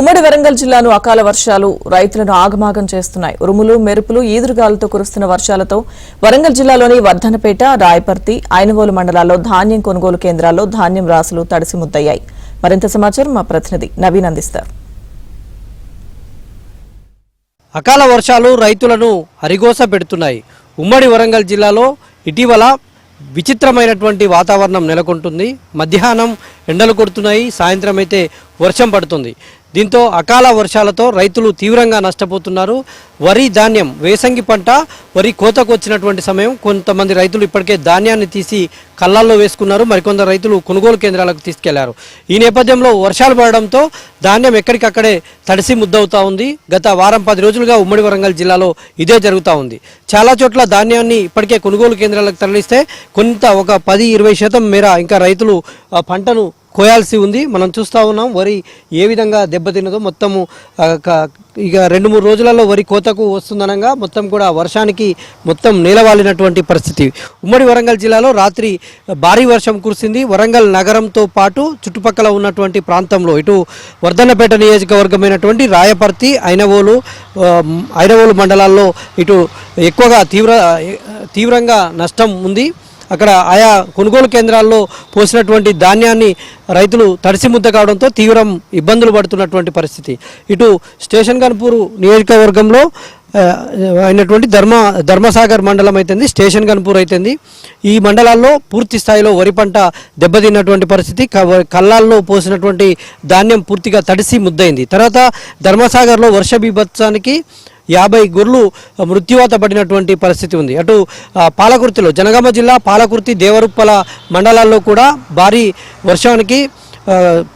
ఉమ్మడి వరంగల్ జిల్లాను అకాల వర్షాలు రైతులను ఆగమాగం చేస్తున్నాయి. ఉరుములు మెరుపులు ఈదురుగాలులతో కురుస్తున్న వర్షాలతో వరంగల్ జిల్లాలోని వర్ధనపేట, రాయపర్తి, ఐనవోలు మండలాల్లో ధాన్యం కొనుగోలు కేంద్రాల్లో ధాన్యం రాసులు తడిసి ముద్దయ్యాయి. మరింత సమాచారం మా ప్రతినిధి నవీన్ అందిస్తారు. అకాల వర్షాలు రైతులను హరిగోస పెడుతున్నాయి. ఉమ్మడి వరంగల్ జిల్లాలో ఇటీవల విచిత్రమైనటువంటి వాతావరణం నెలకొంటుంది. మధ్యాహ్నం ఎండలు కొడుతున్నాయి, సాయంత్రం అయితే వర్షం పడుతుంది. దీంతో అకాల వర్షాలతో రైతులు తీవ్రంగా నష్టపోతున్నారు. వరి ధాన్యం వేసంగి పంట వరి కోతకు వచ్చినటువంటి సమయం కొంతమంది రైతులు ఇప్పటికే ధాన్యాన్ని తీసి కళ్ళల్లో వేసుకున్నారు. మరికొందరు రైతులు కొనుగోలు కేంద్రాలకు తీసుకెళ్లారు. ఈ నేపథ్యంలో వర్షాలు పడడంతో ధాన్యం ఎక్కడికక్కడే తడిసి ముద్దవుతా ఉంది. గత వారం 10 రోజులుగా ఉమ్మడి వరంగల్ జిల్లాలో ఇదే జరుగుతూ ఉంది. చాలా చోట్ల ధాన్యాన్ని ఇప్పటికే కొనుగోలు కేంద్రాలకు తరలిస్తే కొంత ఒక 10-20% మేర ఇంకా రైతులు పంటను కోయాల్సి ఉంది. మనం చూస్తూ ఉన్నాం వరి ఏ విధంగా దెబ్బతిన్నదో. మొత్తము ఇక 2-3 రోజులలో వరి కోతకు వస్తుందనగా మొత్తం కూడా వర్షానికి మొత్తం నేలవాలినటువంటి పరిస్థితి. ఉమ్మడి వరంగల్ జిల్లాలో రాత్రి భారీ వర్షం కురిసింది. వరంగల్ నగరంతో పాటు చుట్టుపక్కల ఉన్నటువంటి ప్రాంతంలో ఇటు వర్ధన్నపేట నియోజకవర్గమైనటువంటి రాయపర్తి, ఐనవోలు మండలాల్లో ఇటు ఎక్కువగా తీవ్రంగా నష్టం ఉంది. అక్కడ ఆయా కొనుగోలు కేంద్రాల్లో పోసినటువంటి ధాన్యాన్ని రైతులు తడిసి ముద్ద కావడంతో తీవ్రం ఇబ్బందులు పడుతున్నటువంటి పరిస్థితి. ఇటు స్టేషన్ గన్పూర్ నియోజకవర్గంలో అయినటువంటి ధర్మసాగర్ మండలం అయితేంది, స్టేషన్ గన్పూర్ అయితేంది, ఈ మండలాల్లో పూర్తి స్థాయిలో వరి పంట దెబ్బతిన్నటువంటి పరిస్థితి. కళ్ళాల్లో పోసినటువంటి ధాన్యం పూర్తిగా తడిసి ముద్దయింది. తర్వాత ధర్మసాగర్లో వర్ష బీభత్సానికి 50 గొర్రెలు మృత్యువాత పడినటువంటి పరిస్థితి ఉంది. అటు పాలకుర్తిలో జనగామ జిల్లా పాలకుర్తి, దేవరుప్పల మండలాల్లో కూడా భారీ వర్షానికి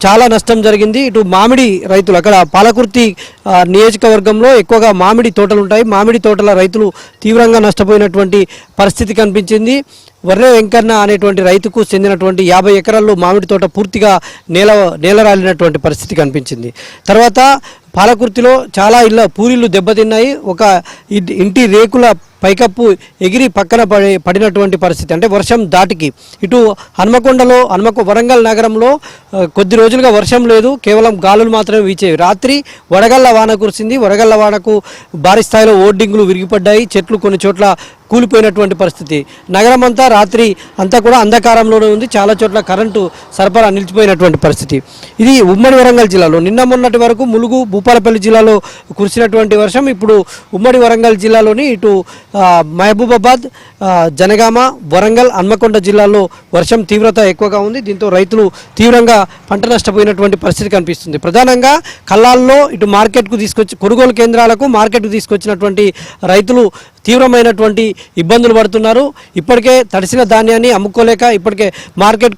చాలా నష్టం జరిగింది. ఇటు మామిడి రైతులు అక్కడ పాలకుర్తి నియోజకవర్గంలో ఎక్కువగా మామిడి తోటలు ఉంటాయి. మామిడి తోటల రైతులు తీవ్రంగా నష్టపోయినటువంటి పరిస్థితి కనిపించింది. వర్రె వెంకన్న అనేటువంటి రైతుకు చెందినటువంటి 50 ఎకరాల్లో మామిడి తోట పూర్తిగా నేలరాలినటువంటి పరిస్థితి కనిపించింది. తర్వాత పాలకుర్తిలో చాలా పూరిళ్ళు దెబ్బతిన్నాయి. ఒక ఇంటి రేకుల పైకప్పు ఎగిరి పక్కన పడినటువంటి పరిస్థితి. అంటే వర్షం దాటికి ఇటు వరంగల్ నగరంలో కొద్ది రోజులుగా వర్షం లేదు, కేవలం గాలులు మాత్రమే వీచేవి. రాత్రి వడగళ్ల వాన కురిసింది. వడగళ్ల వానకు భారీ స్థాయిలో ఓడ్డింగులు విరిగిపడ్డాయి. చెట్లు కొన్ని చోట్ల కూలిపోయినటువంటి పరిస్థితి. నగరం అంతా రాత్రి అంతా కూడా అంధకారంలోనే ఉంది. చాలా చోట్ల కరెంటు సరఫరా నిలిచిపోయినటువంటి పరిస్థితి. ఇది ఉమ్మడి వరంగల్ జిల్లాలో. నిన్న మొన్నటి వరకు ములుగు, భూపాలపల్లి జిల్లాలో కురిసినటువంటి వర్షం ఇప్పుడు ఉమ్మడి వరంగల్ జిల్లాలోని ఇటు మహబూబాబాద్, జనగామ, వరంగల్, హన్మకొండ జిల్లాల్లో వర్షం తీవ్రత ఎక్కువగా ఉంది. దీంతో రైతులు తీవ్రంగా పంట నష్టపోయినటువంటి పరిస్థితి కనిపిస్తుంది. ప్రధానంగా కళ్ళాల్లో ఇటు కొనుగోలు కేంద్రాలకు మార్కెట్కు తీసుకొచ్చినటువంటి రైతులు తీవ్రమైనటువంటి ఇబ్బందులు పడుతున్నారు. ఇప్పటికే తడిసిన ధాన్యాన్ని అమ్ముకోలేక ఇప్పటికే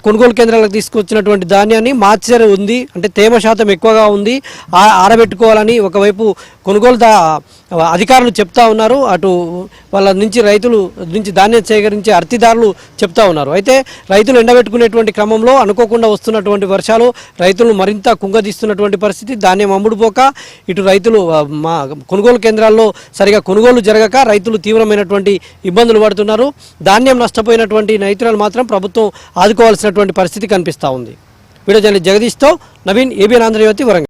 కొనుగోలు కేంద్రాలకు తీసుకొచ్చినటువంటి ధాన్యాన్ని మార్చరి ఉంది, అంటే తేమ శాతం ఎక్కువగా ఉంది, ఆరబెట్టుకోవాలని ఒకవైపు కొనుగోలు అధికారులు చెప్తా ఉన్నారు. అటు వాళ్ళ నుంచి రైతుల నుంచి ధాన్యం సేకరించే అర్తిదారులు చెప్తా ఉన్నారు. అయితే రైతులు ఎండబెట్టుకునేటువంటి క్రమంలో అనుకోకుండా వస్తున్నటువంటి వర్షాలు రైతులను మరింత కుంగదీస్తున్నటువంటి పరిస్థితి. ధాన్యం అమ్ముడుపోక ఇటు రైతులు కొనుగోలు కేంద్రాల్లో సరిగా కొనుగోలు జరగక రైతులు తీవ్రమైనటువంటి ఇబ్బందులు పడుతున్నారు. ధాన్యం నష్టపోయినటువంటి రైతులను మాత్రం ప్రభుత్వం ఆదుకోవాల్సినటువంటి పరిస్థితి కనిపిస్తూ ఉంది. వీడియో జర్నలిస్ట్ జగదీష్తో నవీన్, ఏబిఎన్ ఆంధ్రజ్యోతి, వరంగల్.